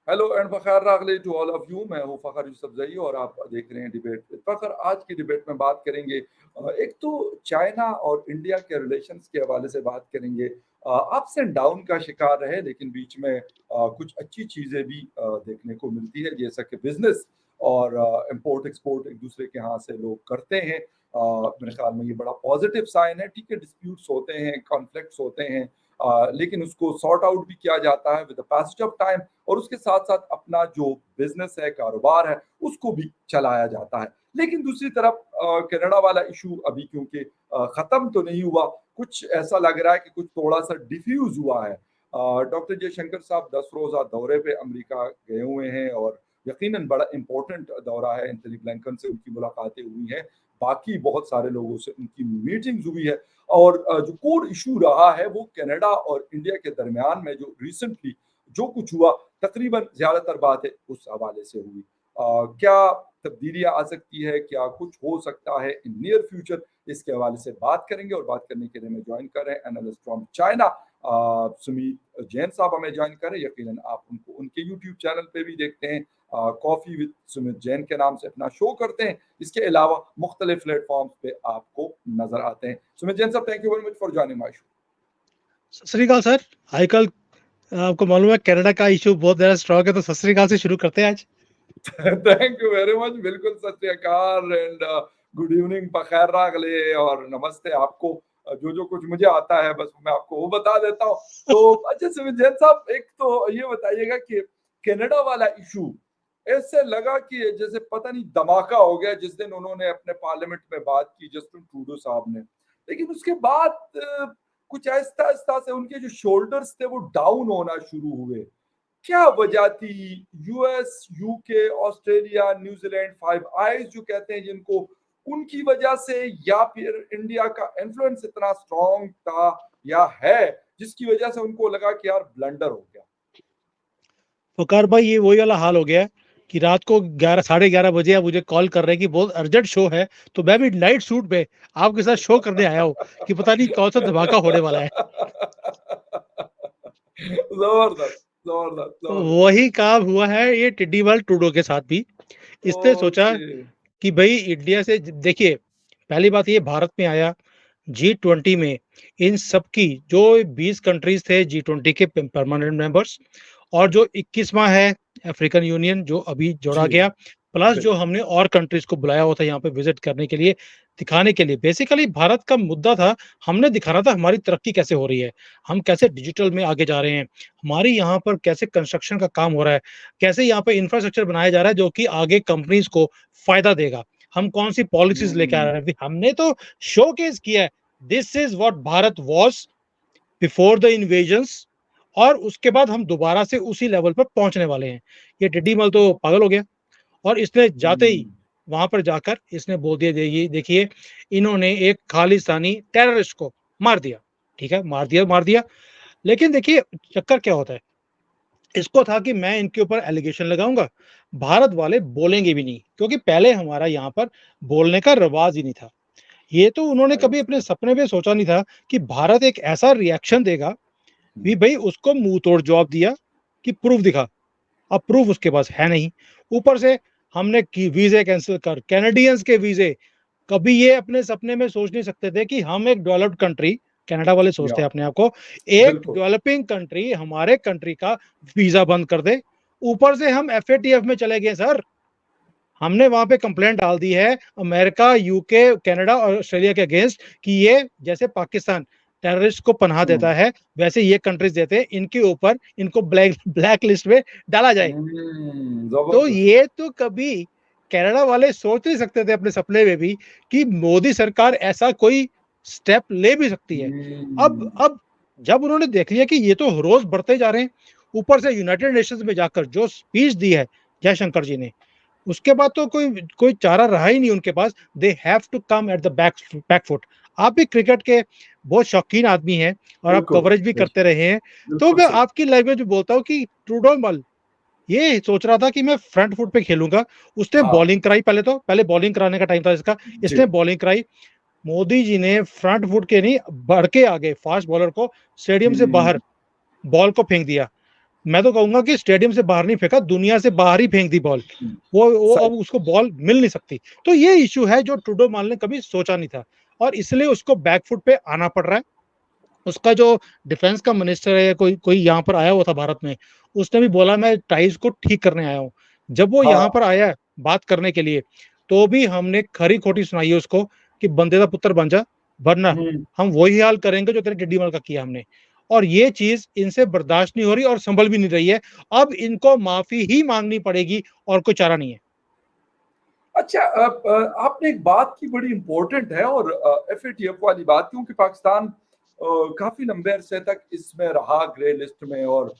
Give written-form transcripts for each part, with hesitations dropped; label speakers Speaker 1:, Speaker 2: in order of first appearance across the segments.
Speaker 1: Hello and Fakhar रागले to all of you. मैं हूं फ़खर यूसुफज़ई और आप देख रहे हैं डिबेट विद फ़खर। आज की डिबेट में बात करेंगे एक तो चाइना और इंडिया के रिलेशंस के हवाले से बात करेंगे। अप्स एंड डाउन का शिकार रहे लेकिन बीच में कुछ अच्छी चीज़ें भी देखने को मिलती है, जैसा कि बिज़नेस और इम्पोर्ट एक्सपोर्ट एक दूसरे के यहाँ से लोग करते हैं। मेरे ख्याल में ये बड़ा पॉजिटिव साइन है। ठीक है, डिस्प्यूट्स होते हैं, कॉन्फ्लिक्ट्स होते हैं, लेकिन उसको सॉर्ट आउट भी किया जाता है with the passage of time, और उसके साथ-साथ अपना जो बिज़नेस है, कारोबार है, उसको भी चलाया जाता है। लेकिन दूसरी तरफ कनाडा वाला इश्यू अभी क्योंकि ख़त्म तो नहीं हुआ, कुछ ऐसा लग रहा है कि कुछ थोड़ा-सा डिफ्यूज़ हुआ है। डॉक्टर जयशंकर साहब 10 रोज़ा दौरे पे अमेरिका गए हुए हैं और यकीनन बड़ा इम्पोर्टेंट दौरा है। एंथनी ब्लिंकन से उनकी मुलाकातें हुई हैं, बाकी बहुत सारे लोगों से उनकी मीटिंग्स हुई है, और जो कोर इश्यू रहा है वो कनाडा और इंडिया के दरमियान में जो रिसेंटली जो कुछ हुआ, तकरीबन ज़्यादातर बातें उस हवाले से हुई। क्या तब्दीलियाँ आ सकती है? क्या कुछ हो सकता है इन नियर फ्यूचर? इसके हवाले से बात करेंगे, और बात करने के लिए हमें जॉइन कर रहे हैं analyst from China Sumit Jain साहब हमें जॉइन कर रहे हैं। यकीनन आप उनको उनके यूट्यूब चैनल पे भी देखते हैं, कॉफ़ी विद सुमित जैन के नाम से अपना शो करते हैं। इसके अलावा मुख्तलिफ प्लेटफ़ॉर्म्स पे आपको नज़र आते हैं। सुमित जैन साहब, thank you very much for joining my show.
Speaker 2: सत श्री अकाल सर। आजकल आपको मालूम है कनाडा का इशू बहुत ज़्यादा स्ट्रॉन्ग है, तो सत श्री अकाल से शुरू करते हैं आज।
Speaker 1: Thank you very much. बिल्कुल, सत श्री अकाल एंड गुड इवनिंग, बखैर रागले और नमस्ते आपको। जो कुछ मुझे आता है बस मैं आपको वो बता देता हूँ। तो अच्छा सुमित जैन साहब, एक तो ये बताइएगा कि कनाडा वाला इशू ऐसे लगा कि जैसे पता नहीं धमाका हो गया जिस दिन उन्होंने अपने पार्लियामेंट में बात की, जस्टिन ट्रूडो साहब ने। लेकिन उसके बाद कुछ आहिस्ता-आहिस्ता से उनके जो शोल्डर्स थे वो डाउन होना शुरू हुए। क्या वजह थी? US, UK, Australia, New Zealand, five eyes जो कहते हैं जिनको, उनकी वजह से, या फिर इंडिया का इन्फ्लुएंस इतना स्ट्रॉन्ग था या है जिसकी वजह से उनको लगा कि यार ब्लंडर हो गया?
Speaker 2: फकार भाई, ये वही वाला हाल हो गया है कि रात को 11 11:30 बजे आप मुझे कॉल कर रहे हैं कि बहुत अर्जेंट शो है, तो मैं भी नाइट सूट में आपके साथ शो करने आया हूँ कि पता नहीं कौन सा धमाका होने वाला है।
Speaker 1: जबरदस्त, जबरदस्त,
Speaker 2: तो
Speaker 1: जबरदस्त।
Speaker 2: वही काम हुआ है ये टिड्डीवाल ट्रूडो के साथ भी। इसने सोचा
Speaker 1: ओके।
Speaker 2: कि भाई इंडिया से देखिए, पहली बात ये भारत में आया G20 में, इन सब की जो 20 कंट्रीज थे G20 के परमानेंट मेंबर्स, और जो 21वां है अफ्रीकन यूनियन जो अभी जोड़ा
Speaker 1: जी,
Speaker 2: गया, प्लस जो
Speaker 1: बिल्कुल।
Speaker 2: हमने और कंट्रीज को बुलाया हुआ था यहाँ पे विजिट करने के लिए, दिखाने के लिए। बेसिकली भारत का मुद्दा था, हमने दिखाना था हमारी तरक्की कैसे हो रही है, हम कैसे डिजिटल में आगे जा रहे हैं, हमारी यहाँ पर कैसे कंस्ट्रक्शन का काम हो रहा है, कैसे यहाँ पे इंफ्रास्ट्रक्चर बनाया जा रहा है जो कि आगे कंपनीज को फायदा देगा, हम कौन सी पॉलिसीज लेके आ
Speaker 1: हम्म,
Speaker 2: रहे हैं। हमने तो शोकेस किया है, this is what Bharat was before the invasions, और उसके बाद हम दोबारा से उसी लेवल पर पहुंचने वाले हैं। ये टिड्डी मल तो पागल हो गया, और इसने जाते ही
Speaker 1: हम्म,
Speaker 2: वहां पर जाकर इसने बोल दिया, देखिए इन्होंने एक खालिस्तानी टेररिस्ट को मार दिया। ठीक है, मार दिया। लेकिन देखिए चक्कर क्या होता है, इसको था कि मैं इनके ऊपर एलिगेशन लगाऊंगा, भारत वाले बोलेंगे भी नहीं, क्योंकि पहले हमारा यहाँ पर बोलने का रिवाज ही नहीं था। ये तो उन्होंने
Speaker 1: राइट।
Speaker 2: कभी अपने सपने में सोचा नहीं था कि भारत एक ऐसा रिएक्शन देगा भी। भाई उसको मुंह तोड़ जवाब दिया कि प्रूफ दिखा, अब प्रूफ उसके पास है नहीं। ऊपर से हमने की वीजे कैंसिल कर, कैनेडियंस के वीजे, कभी ये अपने सपने में सोच नहीं सकते थे कि हम एक डेवलप्ड कंट्री, कनाडा वाले
Speaker 1: या,
Speaker 2: सोचते हैं अपने आप को एक
Speaker 1: बिल्कुल।
Speaker 2: डेवलपिंग कंट्री, हमारे कंट्री का वीजा बंद कर दे। ऊपर से हम एफएटीएफ में चले गए सर। हमने वहां पे कंप्लेंट डाल दी है अमेरिका, यूके, कनाडा और ऑस्ट्रेलिया के अगेंस्ट कि ये जैसे पाकिस्तान टेररिस्ट को पनाह देता है, वैसे ये कंट्रीज देते हैं, इनके ऊपर इनको ब्लैक लिस्ट में डाला जाए। तो
Speaker 1: जबरदस्त।
Speaker 2: ये तो कभी कनाडा वाले सोच नहीं सकते थे अपने सपने में भी कि मोदी सरकार ऐसा कोई स्टेप ले भी सकती है।
Speaker 1: हम्म,
Speaker 2: अब जब उन्होंने देख लिया कि ये तो रोज बढ़ते जा रहे हैं, ऊपर से यूनाइटेड नेशंस में जाकर जो स्पीच दी है जयशंकर जी ने, उसके बाद तो कोई कोई चारा रहा ही नहीं उनके पास। They have to come at the back foot. आप भी क्रिकेट के बहुत शौकीन आदमी हैं और आप
Speaker 1: बिल्कुल,
Speaker 2: कवरेज भी करते रहे हैं, तो
Speaker 1: बिल्कुल
Speaker 2: मैं
Speaker 1: सही।
Speaker 2: आपकी लैंग्वेज में बोलता हूँ कि ट्रूडो मल ये सोच रहा था कि मैं फ्रंट फुट पे खेलूंगा। उसने
Speaker 1: हाँ,
Speaker 2: बॉलिंग कराई, पहले बॉलिंग कराने का टाइम था इसका,
Speaker 1: जी।
Speaker 2: इसने बॉलिंग कराई। मोदी जी ने फ्रंट फुट के नहीं, बढ़ के आगे फास्ट बॉलर को स्टेडियम से
Speaker 1: हुँ,
Speaker 2: बाहर बॉल को फेंक दिया। मैं तो कहूंगा कि स्टेडियम से बाहर नहीं फेंका, दुनिया से बाहर ही फेंक दी बॉल।
Speaker 1: हुँ,
Speaker 2: वो
Speaker 1: सही।
Speaker 2: अब उसको बॉल मिल नहीं सकती। तो ये इश्यू है जो ट्रूडो माल ने कभी सोचा नहीं था, और इसलिए उसको बैकफुट पे आना पड़ रहा है। उसका जो डिफेंस का मिनिस्टर है, कोई कोई यहाँ पर आया हुआ था भारत में, उसने भी बोला मैं टाइज को ठीक करने आया हूँ। जब वो
Speaker 1: हाँ,
Speaker 2: यहाँ पर आया बात करने के लिए, तो भी हमने खरी खोटी सुनाई है उसको कि बंदे का पुत्र बन जा, वरना
Speaker 1: हुँ।
Speaker 2: हम वही हाल करेंगे जो तेरे टिड्डी मल का किया हमने। और ये चीज इनसे बर्दाश्त नहीं हो रही और संभल भी नहीं रही है। अब इनको माफी ही मांगनी पड़ेगी और कोई चारा नहीं है।
Speaker 1: अच्छा, आपने एक बात की बड़ी इम्पोर्टेंट है, और एफएटीएफ वाली बात, क्योंकि पाकिस्तान काफ़ी लंबे अरसे तक इसमें रहा ग्रे लिस्ट में, और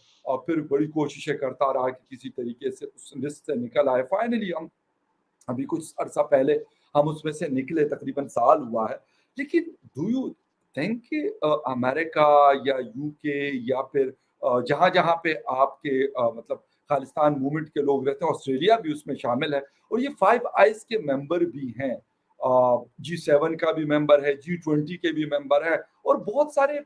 Speaker 1: फिर बड़ी कोशिशें करता रहा कि किसी तरीके से उस लिस्ट से निकल आए। फाइनली हम अभी कुछ अरसा पहले हम उसमें से निकले, तकरीबन साल हुआ है। लेकिन डू यू थिंक कि अमेरिका या यूके या फिर जहाँ-जहाँ पे आपके मतलब खालिस्तान मूवमेंट के लोग रहते हैं, ऑस्ट्रेलिया भी उसमें शामिल है, और ये फाइव आइज़ के मेंबर भी हैं। जी7 का भी मेंबर है, जी20 के भी मेंबर है, और बहुत सारे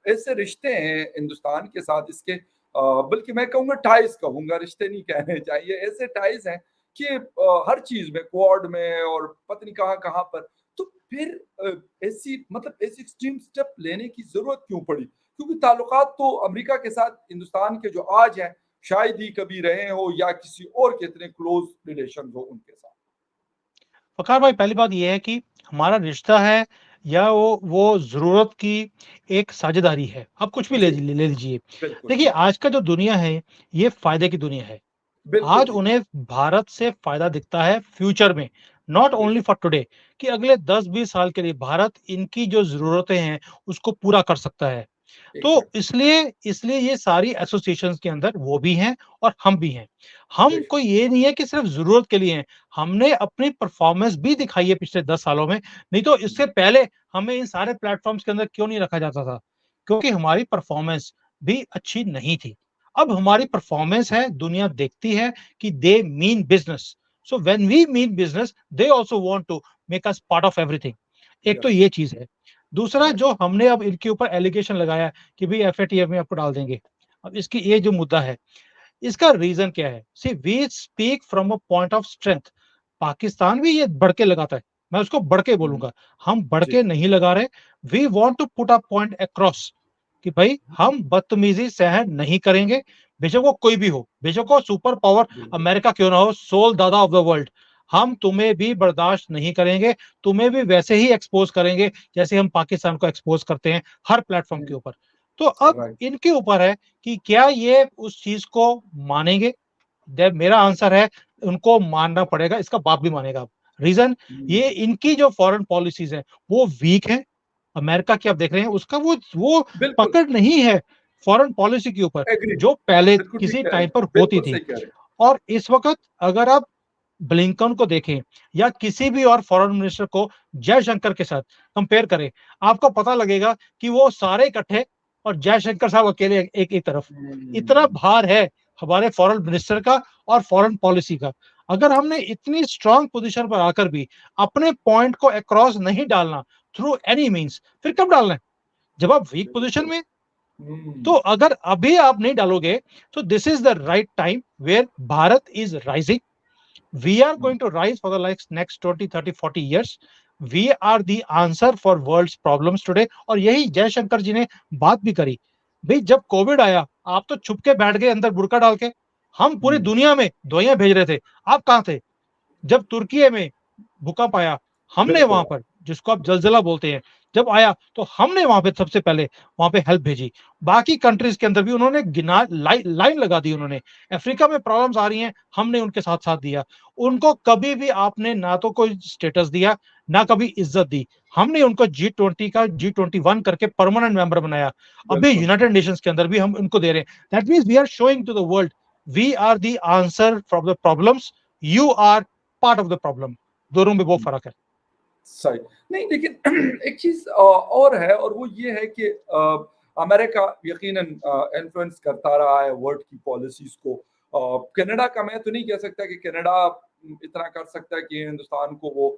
Speaker 1: ऐसे रिश्ते हैं हिंदुस्तान के साथ इसके, बल्कि मैं कहूँगा टाइज़ कहूँगा, रिश्ते नहीं कहने चाहिए, ऐसे टाइज़ हैं कि हर चीज़ में, क्वाड में और पता नहीं कहाँ-कहाँ पर। तो फिर ऐसी मतलब ऐसी एक्सट्रीम स्टेप लेने की ज़रूरत क्यों पड़ी? क्योंकि ताल्लुकात तो अमेरिका के साथ हिंदुस्तान के जो आज हैं, शायद ही कभी रहे हों या किसी और के इतने क्लोज़ रिलेशंस हो उनके साथ।
Speaker 2: वकार भाई, पहली बात ये है कि हमारा रिश्ता है या वो जरूरत की एक साझेदारी है। आप कुछ भी
Speaker 1: जी,
Speaker 2: ले लीजिए।
Speaker 1: बिल्कुल,
Speaker 2: देखिए,
Speaker 1: बिल्कुल।
Speaker 2: आज का जो दुनिया है, ये फायदे की दुनिया है।
Speaker 1: बिल्कुल
Speaker 2: आज
Speaker 1: जी,
Speaker 2: उन्हें भारत से फायदा दिखता है फ्यूचर में, नॉट ओनली
Speaker 1: बिल्कुल,
Speaker 2: फॉर टुडे, कि अगले 10-20 साल के लिए भारत इनकी जो ज़रूरतें हैं, उसको पूरा कर सकता है। तो
Speaker 1: एग्ज़ैक्टली,
Speaker 2: इसलिए इसलिए ये सारी एसोसिएशंस के अंदर वो भी हैं और हम भी हैं। हम
Speaker 1: बेशक।
Speaker 2: कोई ये नहीं है कि सिर्फ़ ज़रूरत के लिए हैं, हमने अपनी परफ़ॉर्मेंस भी दिखाई है पिछले 10 सालों में, नहीं तो
Speaker 1: हुँ,
Speaker 2: इससे पहले हमें इन सारे प्लेटफ़ॉर्म्स के अंदर क्यों नहीं रखा जाता था? क्योंकि हमारी परफ़ॉर्मेंस भी अच्छी नहीं थी। अब हमारी
Speaker 1: जी,
Speaker 2: परफ़ॉर्मेंस है, दुनिया देखती है कि they mean business. So when we mean business, they also want to make us part of everything. एक तो
Speaker 1: यस,
Speaker 2: ये चीज़ है। दूसरा,
Speaker 1: राइट,
Speaker 2: जो हमने अब इनके ऊपर एलिगेशन लगाया कि भई एफएटीएफ में आपको डाल देंगे। अब इसकी ये जो मुद्दा है, इसका रीज़न क्या है? See we speak from a point of strength. Pakistan भी ये बढ़ के लगाता है। मैं उसको बढ़ के
Speaker 1: हुँ,
Speaker 2: बोलूँगा। हम बढ़
Speaker 1: जी,
Speaker 2: के नहीं लगा रहे। We want to put a point across कि भई हम बदतमीज़ी सहन नहीं करेंगे, बेशक वो कोई भी हो, बेशक वो सुपर पावर
Speaker 1: बिल्कुल,
Speaker 2: अमेरिका क्यों ना हो, सोल दादा ऑफ द वर्ल्ड, हम तुम्हें भी बर्दाश्त नहीं करेंगे, तुम्हें भी वैसे ही एक्सपोज़ करेंगे, जैसे हम पाकिस्तान को एक्सपोज़ करते हैं हर प्लेटफ़ॉर्म के
Speaker 1: हुँ,
Speaker 2: ऊपर। तो अब
Speaker 1: राइट,
Speaker 2: इनके ऊपर है कि क्या ये उस चीज़ को मानेंगे? मेरा आंसर है, उनको मानना पड़ेगा, इसका बाप भी मानेगा अब। रीज़न,
Speaker 1: हुँ,
Speaker 2: ये इनकी जो फॉरेन पॉलिसीज़ है, वो वीक है। अमेरिका की आप देख रहे हैं, उसका वो
Speaker 1: बिल्कुल,
Speaker 2: पकड़ नहीं है फॉरेन पॉलिसी के ऊपर,
Speaker 1: एग्रीड,
Speaker 2: जो पहले
Speaker 1: बिल्कुल ठीक
Speaker 2: किसी
Speaker 1: कह रहे
Speaker 2: टाइम
Speaker 1: हैं,
Speaker 2: पर होती
Speaker 1: बिल्कुल
Speaker 2: थी।
Speaker 1: सही कह रहे हैं।
Speaker 2: और इस वक़्त अगर आप ब्लिंकन को देखें या किसी भी और फॉरेन मिनिस्टर को जयशंकर के साथ कंपेयर करें, आपको पता लगेगा कि वो सारे इकट्ठे और जयशंकर साहब अकेले एक एक तरफ। इतना
Speaker 1: हुँ,
Speaker 2: भार है हमारे फॉरेन मिनिस्टर का और फॉरेन पॉलिसी का। अगर हमने इतनी स्ट्रॉन्ग पोज़ीशन पर आकर भी अपने पॉइंट को अक्रॉस नहीं डालना थ्रू एनी मीन्स, फिर कब डालना है? जब आप वीक पोज़ीशन
Speaker 1: बिल्कुल,
Speaker 2: में। तो
Speaker 1: हुँ,
Speaker 2: अगर अभी आप नहीं डालोगे, तो this is the right time where Bharat is rising. We are
Speaker 1: हुँ,
Speaker 2: going to rise for the next 20, 30, 40 years. We are the answer for world's problems today. और यही जयशंकर जी ने बात भी करी। भाई, जब कोविड आया, आप तो छुप के बैठ गए अंदर बुर्का डाल के। हम पूरी
Speaker 1: हुँ,
Speaker 2: दुनिया में दवाइयां भेज रहे थे। आप कहाँ थे? जब तुर्की में भूकंप आया, हमने
Speaker 1: बिल्कुल,
Speaker 2: वहां पर, जिसको आप जलजिला बोलते हैं, जब आया तो हमने वहां पे सबसे पहले वहां पे हेल्प भेजी। बाकी कंट्रीज के अंदर भी उन्होंने गिना लाइन लगा दी उन्होंने। अफ्रीका में प्रॉब्लम्स आ रही हैं, हमने उनके साथ साथ दिया। उनको कभी भी आपने ना तो कोई स्टेटस दिया, ना कभी इज्जत दी। हमने उनको G20 का G21 करके परमानेंट मेंबर बनाया। अभी
Speaker 1: बिल्कुल।
Speaker 2: यूनाइटेड नेशंस के अंदर भी हम उनको दे रहे हैं। That means we are showing to the world, we are the answer for the problems, you are part of the problem. दोनों में वो फर्क है।
Speaker 1: सही। नहीं, लेकिन एक चीज़ और है, और वो ये है कि अमेरिका यकीनन इन्फ्लुएंस करता रहा है वर्ल्ड की पॉलिसीज़ को। कनाडा का मैं तो नहीं कह सकता कि कनाडा इतना कर सकता है कि हिंदुस्तान को वो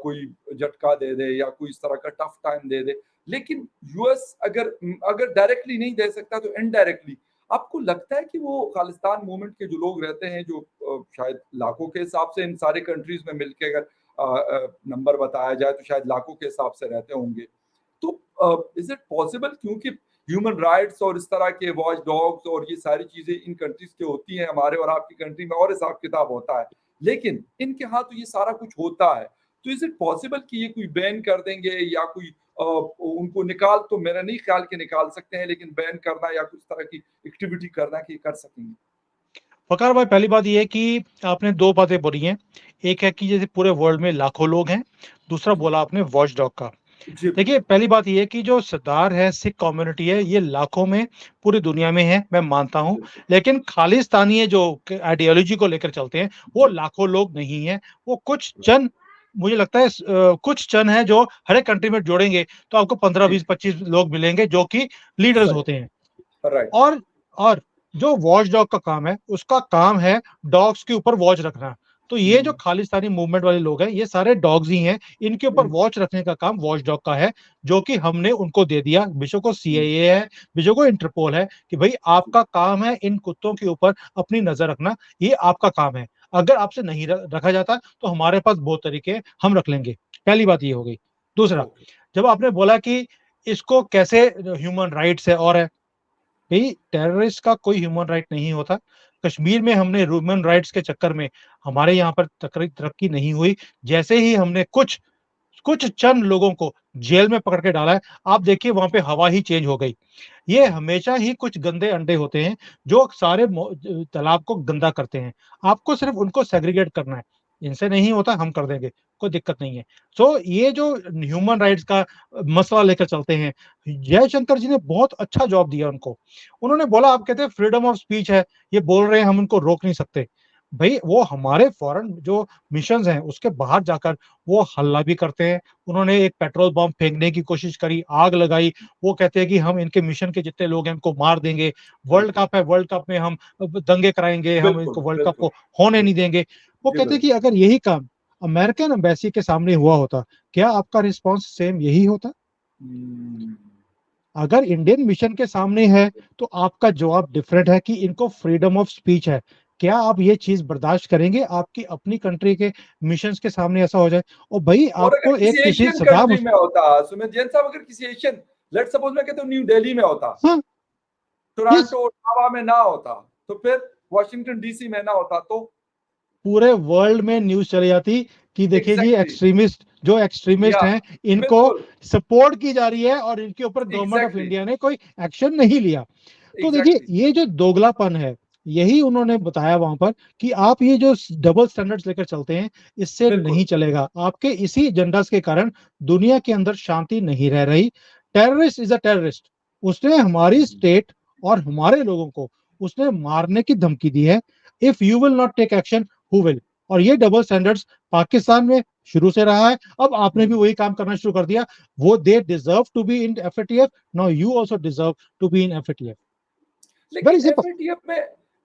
Speaker 1: कोई झटका दे दे या कोई इस तरह का टफ टाइम दे दे। लेकिन यूएस अगर अगर डायरेक्टली नहीं दे सकता तो इनडायरेक्टली आपको लगता है कि वो खालिस्तान मूवमेंट के जो लोग रहते हैं, जो शायद लाखों के हिसाब से इन सारे कंट्रीज में मिलके अगर नंबर बताया जाए तो शायद लाखों के हिसाब से रहते होंगे, तो इज इट पॉसिबल, क्योंकि ह्यूमन राइट्स और इस तरह के वॉच डॉग्स और ये सारी चीजें इन कंट्रीज के होती हैं, हमारे और आपकी कंट्री में और हिसाब किताब होता है, लेकिन इनके यहाँ तो ये सारा कुछ होता है, तो इज इट पॉसिबल कि ये कोई बैन कर देंगे या कोई उनको निकाल, तो मेरा नहीं ख्याल के निकाल सकते हैं, लेकिन बैन करना या कुछ तरह की एक्टिविटी करना कि कर सकेंगे?
Speaker 2: फकार भाई, पहली बात यह है कि आपने दो बातें बोली हैं। एक है कि जैसे पूरे वर्ल्ड में लाखों लोग हैं, दूसरा बोला आपने वॉच डॉग का।
Speaker 1: जी
Speaker 2: देखिए, पहली बात यह है कि जो सरदार है, सिख कम्युनिटी है, ये लाखों में पूरी दुनिया में है, मैं मानता हूं,
Speaker 1: बिल्कुल
Speaker 2: लेकिन खालिस्तानी जो आइडियोलॉजी को लेकर चलते हैं वो लाखों लोग नहीं है, वो कुछ चंद, मुझे लगता है कुछ चंद है जो हर एक कंट्री में जोड़ेंगे तो आपको 15 20
Speaker 1: ठीक
Speaker 2: 25 लोग मिलेंगे जो कि लीडर्स
Speaker 1: सही
Speaker 2: होते हैं।
Speaker 1: राइट
Speaker 2: और जो वॉच डॉग का काम है, उसका काम है डॉग्स के ऊपर वॉच रखना। तो ये जो खालिस्तानी मूवमेंट वाले लोग हैं, ये सारे डॉग्स ही हैं, इनके ऊपर वॉच रखने का काम वॉच डॉग का है, जो कि हमने उनको दे दिया। विश्व को सीआईए है, विश्व को इंटरपोल है कि भाई आपका काम है इन कुत्तों के ऊपर अपनी नजर रखना, ये आपका काम है। अगर आपसे नहीं रखा जाता तो हमारे पास बहुत तरीके हैं, हम रख लेंगे। पहली बात ये हो गई। दूसरा,
Speaker 1: ओके
Speaker 2: जब आपने बोला कि इसको कैसे ह्यूमन राइट्स है और है, भाई टेररिस्ट का कोई ह्यूमन राइट नहीं होता। कश्मीर में हमने ह्यूमन राइट्स के चक्कर में हमारे यहाँ पर तरक्की नहीं हुई। जैसे ही हमने कुछ कुछ चंद लोगों को जेल में पकड़ के डाला है, आप देखिए वहां पे हवा ही चेंज हो गई। ये हमेशा ही कुछ गंदे अंडे होते हैं जो सारे तालाब को गंदा करते हैं। आपको सिर्फ उनको सेग्रीगेट करना है, इनसे नहीं होता, हम कर देंगे, कोई दिक्कत नहीं है। सो ये जो ह्यूमन राइट्स का मसला लेकर चलते हैं, जयशंकर जी ने बहुत अच्छा जवाब दिया उनको। उन्होंने बोला, आप कहते हैं फ्रीडम ऑफ स्पीच है, ये बोल रहे हैं, हम उनको रोक नहीं सकते। भाई वो हमारे फॉरेन जो मिशंस हैं उसके बाहर जाकर वो हल्ला भी करते हैं। उन्होंने एक पेट्रोल बम फेंकने की कोशिश करी, आग लगाई। वो कहते हैं कि हम इनके मिशन के जितने लोग हैं उनको मार देंगे। वर्ल्ड
Speaker 1: बिल्कुल
Speaker 2: कप है, वर्ल्ड कप में हम दंगे कराएंगे, हम
Speaker 1: बिल्कुल
Speaker 2: इनको वर्ल्ड कप
Speaker 1: बिल्कुल
Speaker 2: को होने नहीं
Speaker 1: बिल्कुल
Speaker 2: देंगे। वो
Speaker 1: जी
Speaker 2: कहते हैं
Speaker 1: बिल्कुल
Speaker 2: कि अगर यही काम अमेरिकन एम्बेसी के सामने हुआ होता, क्या आपका रिस्पॉन्स सेम यही होता?
Speaker 1: हम्म,
Speaker 2: अगर इंडियन मिशन के सामने है तो आपका जवाब डिफरेंट है कि इनको फ्रीडम ऑफ स्पीच है। क्या आप ये चीज बर्दाश्त करेंगे आपकी अपनी कंट्री के मिशन के सामने ऐसा हो जाए? और भाई
Speaker 1: और अगर
Speaker 2: आपको एक
Speaker 1: किसी
Speaker 2: किसी
Speaker 1: एशियन
Speaker 2: सदाम
Speaker 1: कंट्री में होता, सुमित जैन साहब, अगर किसी एशियन, लेट सपोज मैं कहता हूँ न्यू दिल्ली में होता,
Speaker 2: हाँ, यस,
Speaker 1: टोरंटो ओटावा में ना होता, तो फिर वॉशिंगटन डीसी में ना होता, तो
Speaker 2: पूरे वर्ल्ड में न्यूज चली जाती कि देखिए जी,
Speaker 1: एग्जैक्टली
Speaker 2: एक्सट्रीमिस्ट जो एक्सट्रीमिस्ट
Speaker 1: या
Speaker 2: हैं, इनको
Speaker 1: बिल्कुल
Speaker 2: सपोर्ट की जा रही है और इनके ऊपर गवर्नमेंट ऑफ
Speaker 1: एग्जैक्टली
Speaker 2: इंडिया ने कोई एक्शन नहीं लिया। तो देखिए,
Speaker 1: एग्जैक्टली
Speaker 2: ये जो दोगलापन है, यही उन्होंने बताया वहां पर कि आप ये जो डबल स्टैंडर्ड्स लेकर चलते हैं, इससे
Speaker 1: बिल्कुल
Speaker 2: नहीं चलेगा। आपके इसी एजेंडास के कारण दुनिया के अंदर शांति नहीं रह रही। टेररिस्ट इज अ टेररिस्ट, उसने हमारी स्टेट और हमारे लोगों को उसने मारने की धमकी दी है। If you will not take action, who will? और ये डबल स्टैंडर्ड्स पाकिस्तान में शुरू से रहा है, अब आपने भी वही काम करना शुरू कर दिया। वो they deserve to be in FATF, now you also deserve to be in FATF. Very
Speaker 1: लेकिन
Speaker 2: सिंपल।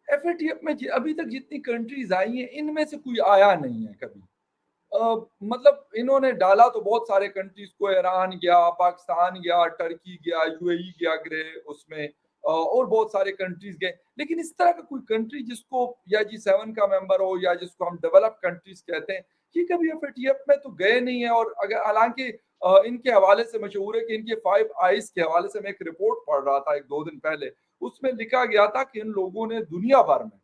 Speaker 1: एफएटीएफ में अभी तक जितनी कंट्रीज आई हैं, इनमें से कोई आया नहीं है कभी। मतलब इन्होंने डाला तो बहुत सारे कंट्रीज को, ईरान गया, पाकिस्तान गया, टर्की गया, यूएई गया ग्रे उसमें, और बहुत सारे कंट्रीज गए, लेकिन इस तरह का कोई कंट्री जिसको या G7 का मेंबर हो या जिसको हम डेवलप कंट्रीज कहते हैं, ये कभी एफएटीएफ में तो गए नहीं है। और अगर हालांकि इनके हवाले से मशहूर है कि इनके 5 आइज के हवाले से मैं एक रिपोर्ट पढ़ रहा था 1-2 दिन पहले, उसमें लिखा गया था कि इन लोगों ने दुनिया भर में,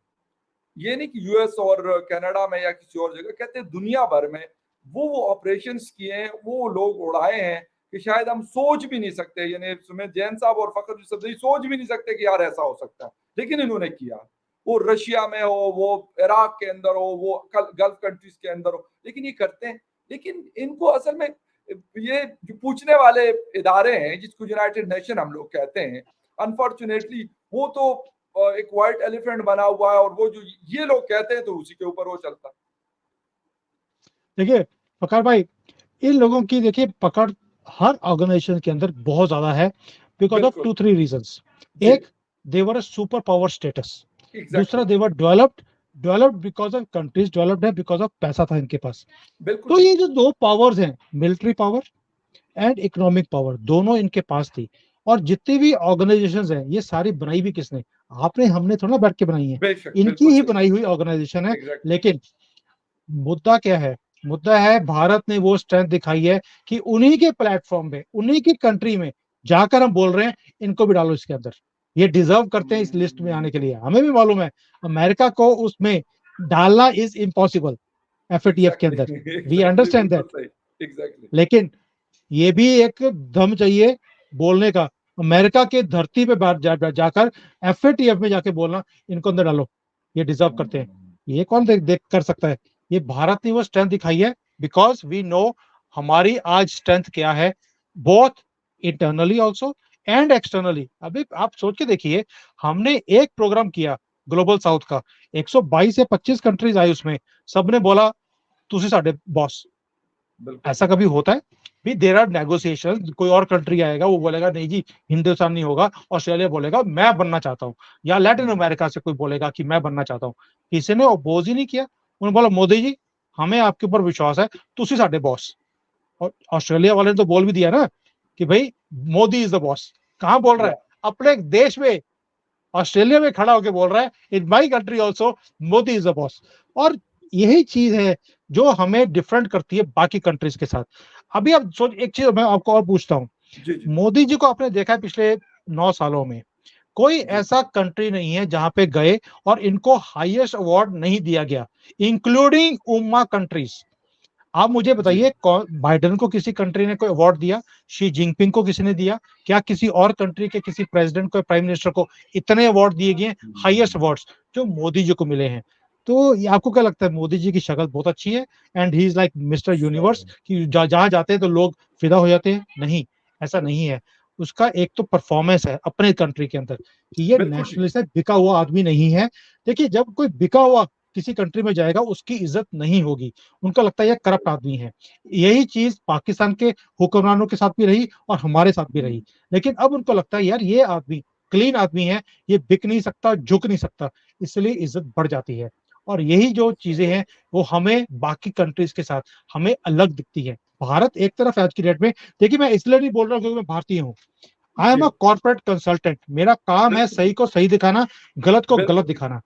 Speaker 1: ये नहीं कि यूएस और कनाडा में या किसी और जगह, कहते हैं दुनिया भर में वो ऑपरेशंस किए हैं, वो लोग उड़ाए हैं कि शायद हम सोच भी नहीं सकते, यानी सुमित जैन साहब और फखर यूसुफ सोच भी नहीं सकते कि यार ऐसा हो सकता है, लेकिन इन्होंने किया। वो रशिया में हो, वो इराक के अंदर हो, वो गल्फ कंट्रीज के अंदर हो, लेकिन ये करते हैं। लेकिन इनको असल में ये जो पूछने वाले इदारे हैं, जिसको यूनाइटेड नेशन हम लोग कहते हैं, अनफॉर्चुनेटली वो तो एक व्हाइट एलिफेंट बना हुआ है, और वो जो ये लोग कहते हैं तो उसी के ऊपर वो चलता है।
Speaker 2: देखिए फकार भाई, इन लोगों की देखिए पकड़ हर ऑर्गेनाइजेशन के अंदर बहुत ज्यादा है, बिकॉज ऑफ
Speaker 1: बिल्कुल
Speaker 2: 2-3 रीजंस।
Speaker 1: जी
Speaker 2: एक, their a super power status. दूसरा,
Speaker 1: exactly
Speaker 2: their developed, developed because of countries developed है बिकॉज ऑफ पैसा था इनके पास।
Speaker 1: बिल्कुल
Speaker 2: तो
Speaker 1: ठीक
Speaker 2: ये जो दो पावर्स हैं, military power and economic power, दोनों इनके पास थी। और जितनी भी ऑर्गेनाइजेशंस हैं, ये सारी बनाई भी किसने? आपने हमने थोड़ा बैठ के बनाई है,
Speaker 1: बेशक,
Speaker 2: इनकी
Speaker 1: बिल्कुल
Speaker 2: ही
Speaker 1: सही।
Speaker 2: बनाई हुई ऑर्गेनाइजेशन है।
Speaker 1: एग्ज़ैक्टली।
Speaker 2: लेकिन मुद्दा क्या है? मुद्दा है भारत ने वो स्ट्रेंथ दिखाई है कि उन्हीं के प्लेटफॉर्म पे, उन्हीं की कंट्री में जाकर हम बोल रहे हैं इनको भी डालो इसके अंदर, ये डिजर्व करते हैं इस लिस्ट में आने के लिए। हमें भी मालूम है अमेरिका को उसमें डालना इज इम्पॉसिबल एफएटीएफ के अंदर,
Speaker 1: एग्ज़ैक्टली,
Speaker 2: वी
Speaker 1: एग्ज़ैक्टली,
Speaker 2: अंडरस्टैंड
Speaker 1: बिल्कुल
Speaker 2: दैट।
Speaker 1: सही। एग्ज़ैक्टली।
Speaker 2: लेकिन ये भी एक दम चाहिए बोलने का, अमेरिका के धरती पे जाकर एफएटीएफ में जाके बोलना इनको अंदर डालो, ये डिजर्व करते हैं।
Speaker 1: हुँ,
Speaker 2: ये कौन देख कर सकता है? ये भारत ने वो स्ट्रेंथ दिखाई है, बिकॉज वी नो हमारी आज स्ट्रेंथ क्या है, both internally also and externally. अभी आप सोच के देखिए, हमने एक प्रोग्राम किया ग्लोबल साउथ का, 122 या 25 कंट्रीज आई उसमें, सबने बोला तुसी साडे बॉस।
Speaker 1: बिल्कुल।
Speaker 2: ऐसा कभी होता है? भी देर आर नेगोशिएशन, कोई और कंट्री आएगा वो बोलेगा नहीं जी हिंदुस्तान नहीं होगा, ऑस्ट्रेलिया बोलेगा मैं बनना चाहता हूँ, या लैटिन
Speaker 1: हुँ,
Speaker 2: अमेरिका से कोई बोलेगा कि मैं बनना चाहता हूँ। किसी ने अपोज ही नहीं किया, उन्होंने बोला मोदी जी हमें आपके ऊपर विश्वास है, तुसी साडे बॉस। और ऑस्ट्रेलिया वाले ने तो बोल भी दिया ना कि भाई मोदी इज द बॉस। कहां बोल रहा
Speaker 1: या
Speaker 2: है? अपने देश में, ऑस्ट्रेलिया में खड़ा होकर बोल रहा है in my country also Modi is the boss. और यही चीज है जो हमें डिफरेंट करती है बाकी कंट्रीज के साथ। अभी आप सोच, एक चीज मैं आपको और पूछता हूँ,
Speaker 1: जी, जी,
Speaker 2: मोदी जी को आपने देखा है पिछले 9 सालों में, कोई
Speaker 1: जी।
Speaker 2: ऐसा कंट्री नहीं है जहां पे गए और इनको हाईएस्ट अवार्ड नहीं दिया गया, इंक्लूडिंग उम्मा कंट्रीज। आप मुझे
Speaker 1: जी।
Speaker 2: बताइए, कौन बाइडेन को किसी कंट्री ने कोई अवार्ड दिया? शी जिनपिंग को किसी ने दिया? क्या किसी और कंट्री के किसी प्रेसिडेंट को, प्राइम मिनिस्टर को इतने अवार्ड दिए गए, हाईएस्ट
Speaker 1: हुँ,
Speaker 2: अवार्ड्स जो मोदी जी को मिले हैं? तो ये आपको क्या लगता है, मोदी जी की शक्ल बहुत अच्छी है and he is like mister universe,
Speaker 1: सही।
Speaker 2: कि जहां जाते हैं तो लोग फिदा हो जाते हैं? नहीं, ऐसा नहीं है। उसका एक तो परफॉर्मेंस है अपने कंट्री के अंदर, कि ये
Speaker 1: बिल्कुल ठीक।
Speaker 2: नेशनलिस्ट है, बिका हुआ आदमी नहीं है। देखिए, जब कोई बिका हुआ किसी कंट्री में जाएगा उसकी इज्जत नहीं होगी, उनको लगता है ये करप्ट आदमी है। यही चीज पाकिस्तान के हुक्मरानों के साथ भी रही और हमारे साथ भी
Speaker 1: हुँ,
Speaker 2: रही। लेकिन अब उनको लगता है यार ये आदमी क्लीन आदमी है, ये बिक नहीं सकता, झुक नहीं सकता, इसलिए इज्जत बढ़ जाती है। और यही जो चीजें हैं वो हमें बाकी कंट्रीज के साथ हमें अलग दिखती है। भारत एक तरफ है आज की डेट में, देखिए मैं इसलिए नहीं बोल रहा हूँ क्योंकि मैं भारतीय हूँ, आई एम अ
Speaker 1: जी,
Speaker 2: कॉर्पोरेट कंसल्टेंट, मेरा काम है
Speaker 1: बिल्कुल,
Speaker 2: सही को सही दिखाना, गलत को गलत
Speaker 1: बिल्कुल।
Speaker 2: दिखाना।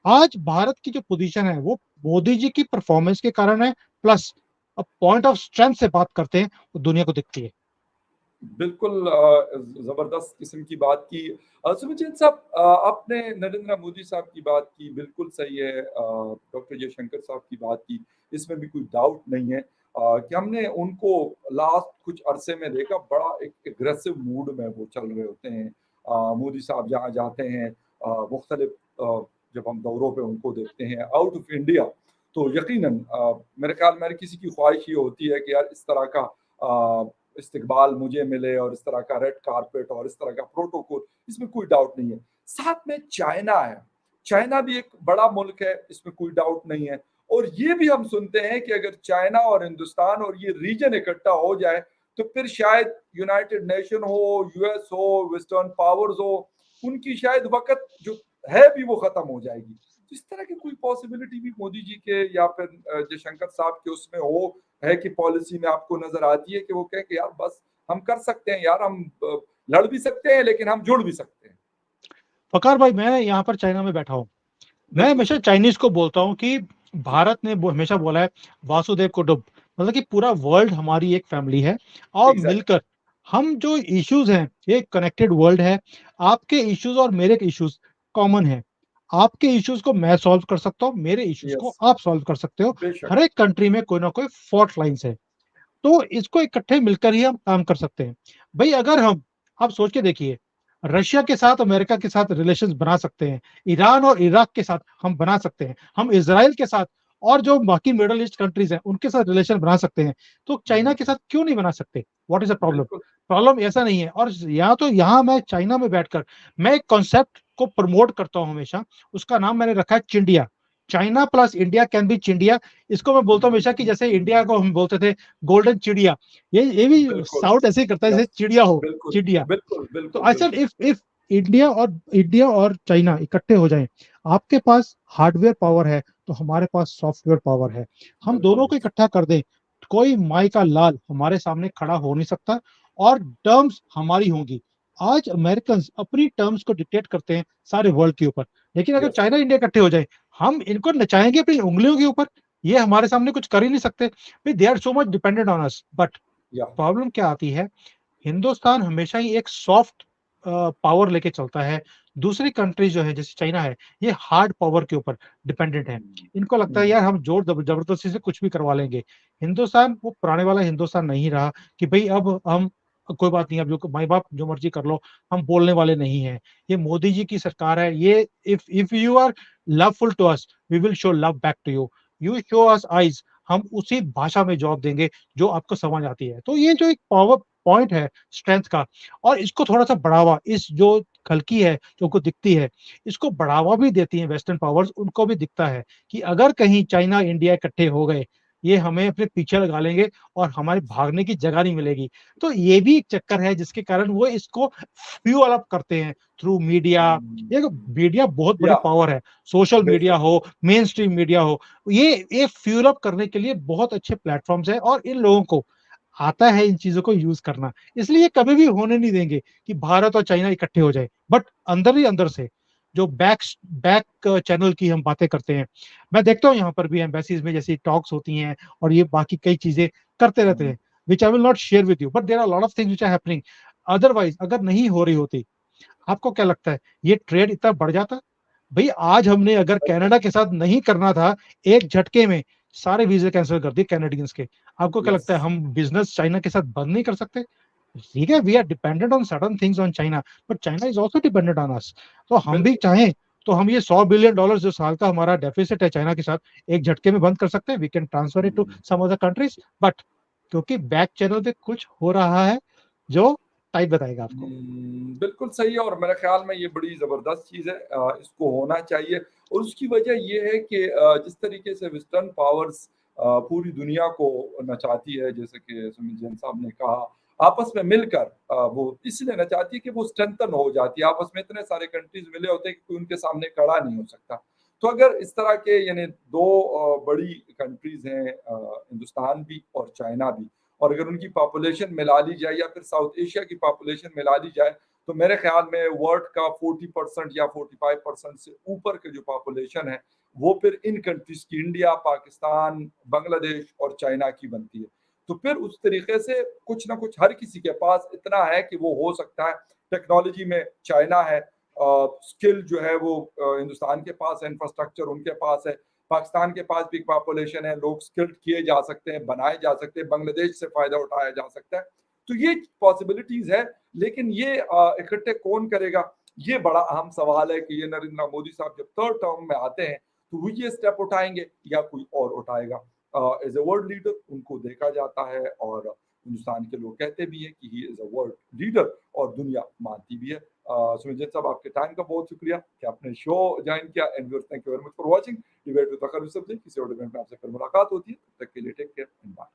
Speaker 2: आज भारत की जो पोजीशन है वो मोदी जी की परफॉर्मेंस के कारण है, प्लस अब पॉइंट ऑफ स्ट्रेंथ से बात करते हैं तो दुनिया को दिखती है।
Speaker 1: बिल्कुल ज़बरदस्त किस्म की बात की। सुमित साहब, आपने नरेंद्र मोदी साहब की बात की, बिल्कुल सही है। डॉक्टर जयशंकर साहब की बात की, इसमें भी कोई डाउट नहीं है कि हमने उनको लास्ट कुछ अरसे में देखा, बड़ा एक एग्रेसिव मूड में वो चल रहे होते हैं। मोदी साहब जहाँ जाते हैं, मुख्तलिफ जब हम दौरों पे उनको देखते हैं आउट ऑफ इंडिया, तो यकीनन मेरे ख्याल में हर किसी की ख्वाहिश ये होती है कि यार इस तरह का इस्तकबाल मुझे मिले और इस तरह का रेड कारपेट और इस तरह का प्रोटोकॉल, इसमें कोई डाउट नहीं है। साथ में चाइना है, चाइना भी एक बड़ा मुल्क है, इसमें कोई डाउट नहीं है। और ये भी हम सुनते हैं कि अगर चाइना और हिंदुस्तान और ये रीजन इकट्ठा हो जाए, तो फिर शायद यूनाइटेड नेशन हो, यूएस हो, वेस्टर्न पावर्स हो, उनकी शायद वक़्त जो है भी वो खत्म हो जाएगी। तो इस तरह की कोई पॉसिबिलिटी भी मोदी जी के या फिर जयशंकर साहब के उसमें हो, है कि पॉलिसी में आपको नज़र आती है कि वो कहें कि यार बस हम कर सकते हैं यार, हम लड़ भी सकते हैं लेकिन हम जुड़ भी सकते हैं।
Speaker 2: फकार भाई, मैं यहाँ पर चाइना में बैठा हूँ, मैं
Speaker 1: बिल्कुल
Speaker 2: हमेशा
Speaker 1: सही।
Speaker 2: चाइनीज को बोलता हूँ कि
Speaker 1: जी,
Speaker 2: भारत ने हमेशा बोला है वासुदेव कुटुंब, मतलब कि पूरा वर्ल्ड हमारी एक फैमिली है, और
Speaker 1: एग्ज़ैक्टली।
Speaker 2: मिलकर हम जो इश्यूज हैं, ये कनेक्टेड वर्ल्ड है। आपके इश्यूज और मेरे इश्यूज कॉमन है, आपके इश्यूज को मैं सॉल्व कर सकता हूँ, मेरे इश्यूज को
Speaker 1: यस,
Speaker 2: आप सॉल्व कर सकते हो।
Speaker 1: बेशक।
Speaker 2: हर एक कंट्री में कोई ना कोई फॉल्ट लाइंस है, तो इसको इकट्ठे मिलकर ही हम काम कर सकते हैं। भाई अगर हम, आप सोच के देखिए, रशिया के साथ अमेरिका के साथ रिलेशंस बना सकते हैं, ईरान और इराक के साथ हम बना सकते हैं, हम इसराइल के साथ और जो बाकी मिडल ईस्ट कंट्रीज हैं उनके साथ रिलेशन बना सकते हैं, तो चाइना के
Speaker 1: हुँ,
Speaker 2: साथ क्यों नहीं बना सकते? What is the problem?
Speaker 1: बिल्कुल।
Speaker 2: प्रॉब्लम ऐसा नहीं है। और यहाँ तो यहाँ मैं चाइना में बैठकर मैं एक कॉन्सेप्ट को प्रमोट करता हूँ हमेशा, उसका नाम मैंने रखा है Chindia. China plus India can be Chindia. इसको मैं बोलता हूँ हमेशा कि जैसे इंडिया को हम बोलते थे गोल्डन चिड़िया, ये भी
Speaker 1: बिल्कुल,
Speaker 2: साउथ ऐसे ही करता है जैसे
Speaker 1: यस,
Speaker 2: चिड़िया हो,
Speaker 1: बिल्कुल,
Speaker 2: चिड़िया।
Speaker 1: बिल्कुल,
Speaker 2: तो
Speaker 1: बिल्कुल,
Speaker 2: आई सेड
Speaker 1: बिल्कुल।
Speaker 2: इफ इंडिया और चाइना इकट्ठे हो जाएं, आपके पास हार्डवेयर पावर है तो हमारे पास सॉफ्टवेयर पावर है, हम
Speaker 1: बिल्कुल
Speaker 2: दोनों को
Speaker 1: ठीक।
Speaker 2: इकट्ठा कर दें, कोई माई का लाल हमारे सामने खड़ा हो नहीं सकता, और टर्म्स हमारी होंगी। आज अमेरिकन अपनी टर्म्स को डिक्टेट करते हैं सारे वर्ल्ड के ऊपर, लेकिन अगर
Speaker 1: यस,
Speaker 2: चाइना इंडिया इकट्ठे हो जाए, हम इनको नचाएंगे अपनी उंगलियों के ऊपर, ये हमारे सामने कुछ कर ही नहीं सकते। They are so much dependent on us. But
Speaker 1: या
Speaker 2: प्रॉब्लम क्या आती है, हिंदुस्तान हमेशा ही एक सॉफ्ट पावर लेके चलता है। दूसरी कंट्रीज जो है जैसे चाइना है, ये हार्ड पावर के ऊपर डिपेंडेंट है। इनको लगता है यार हम जोर जबरदस्ती से कुछ भी करवा लेंगे। हिंदुस्तान वो पुराने वाला हिंदुस्तान नहीं रहा कि भाई अब हम कोई बात नहीं, अब जो माई बाप जो मर्जी कर लो, हम बोलने वाले नहीं है। ये मोदी जी की सरकार है। ये if you are loveful to us, we will show love back to you. You show us eyes, हम उसी भाषा में जवाब देंगे जो आपको समझ आती है। तो ये जो एक पावर पॉइंट है स्ट्रेंथ का, और इसको थोड़ा सा बढ़ावा, इस जो खलकी है जो को दिखती है, इसको बढ़ावा भी देती है वेस्टर्न पावर्स। उनको भी दिखता है कि अगर कहीं चाइना इंडिया इकट्ठे हो गए, ये हमें अपने पीछे लगा लेंगे और हमारे भागने की जगह नहीं मिलेगी। तो ये भी एक चक्कर है जिसके कारण वो इसको फ्यूअल अप करते हैं थ्रू मीडिया। ये मीडिया बहुत बड़ी
Speaker 1: या
Speaker 2: पावर है, सोशल मीडिया
Speaker 1: बेशक।
Speaker 2: हो, मेन स्ट्रीम मीडिया हो, ये फ्यूल अप करने के लिए बहुत अच्छे प्लेटफॉर्म्स है, और इन लोगों को आता है इन चीजों को यूज करना। इसलिए कभी भी होने नहीं देंगे कि भारत और चाइना इकट्ठे हो जाए। बट अंदर ही अंदर से जो बैक बैक चैनल की हम बातें करते हैं, मैं देखता हूँ यहाँ पर भी एम्बेसीज में जैसी टॉक्स होती हैं और ये बाकी कई चीजें करते रहते हैं, which I will not share with you, but there are lot of things which are happening. Otherwise अगर नहीं हो रही होती, आपको क्या लगता है ये ट्रेड इतना बढ़ जाता? भाई आज हमने अगर कनाडा के साथ नहीं करना था, एक झटके में सारे वीजे कैंसिल कर दिए कैनेडियंस के। आपको क्या
Speaker 1: यस,
Speaker 2: लगता है हम बिजनेस चाइना के साथ बंद नहीं कर सकते? ठीक है, we are dependent on certain things on China, but China is also dependent on us. तो हम भी
Speaker 1: बिल्कुल।
Speaker 2: चाहें तो हम ये $100 बिलियन जो साल का हमारा डेफिसिट है चाइना के साथ, एक झटके में बंद कर सकते हैं। We can transfer it to some other countries. But क्योंकि बैक चैनल पे कुछ हो रहा है जो टाइप बताएगा आपको।
Speaker 1: बिल्कुल सही है और मेरे ख़्याल में ये बड़ी ज़बरदस्त चीज़ है, इसको होना चाहिए और उसकी वजह ये है कि जिस तरीके से वेस्टर्न पावर्स पूरी दुनिया को नचाती है, जैसे कि सुमित जैन साहब ने कहा, आपस में मिलकर वो इसलिए नचाती है कि वो स्ट्रेंथन हो जाती है, आपस में इतने सारे कंट्रीज़ मिले होते हैं कि कोई उनके सामने खड़ा नहीं हो सकता। तो अगर इस तरह के यानी 2 बड़ी कंट्रीज़ हैं, हिंदुस्तान भी और चाइना भी, और अगर उनकी पॉपुलेशन मिला ली जाए या फिर साउथ एशिया की पॉपुलेशन मिला ली जाए, तो मेरे ख्याल में वर्ल्ड का 40% या 45% से ऊपर की जो पॉपुलेशन है, वो फिर इन कंट्रीज़ की इंडिया, पाकिस्तान, बांग्लादेश और चाइना की बनती है। तो फिर उस तरीके से कुछ ना कुछ हर किसी के पास इतना है कि वो हो सकता है। टेक्नोलॉजी में चाइना है, स्किल जो है वो हिंदुस्तान के पास है, इंफ्रास्ट्रक्चर उनके पास है। पाकिस्तान के पास भी एक पॉपुलेशन है, लोग स्किल्ड किए जा सकते हैं, बनाए जा सकते हैं, बांग्लादेश से फ़ायदा उठाया जा सकता है। तो ये पॉसिबिलिटीज़ है, लेकिन ये इकट्ठे कौन करेगा? ये बड़ा अहम सवाल है कि ये नरेंद्र मोदी साहब जब 3rd टर्म में आते हैं, तो वो ये स्टेप उठाएँगे या कोई और उठाएगा? एज़ अ वर्ल्ड लीडर उनको देखा जाता है और हिंदुस्तान के लोग कहते भी हैं कि he is a world leader और दुनिया मानती भी है। सुमित साहब आपके टाइम का बहुत शुक्रिया कि आपने शो जॉइन किया and thank you very much for watching debate with Fakhar Yusuf ji. किसी और डिबेट में आपसे फिर मुलाकात होती है, तब तक के लिए टेक केयर एंड बाय।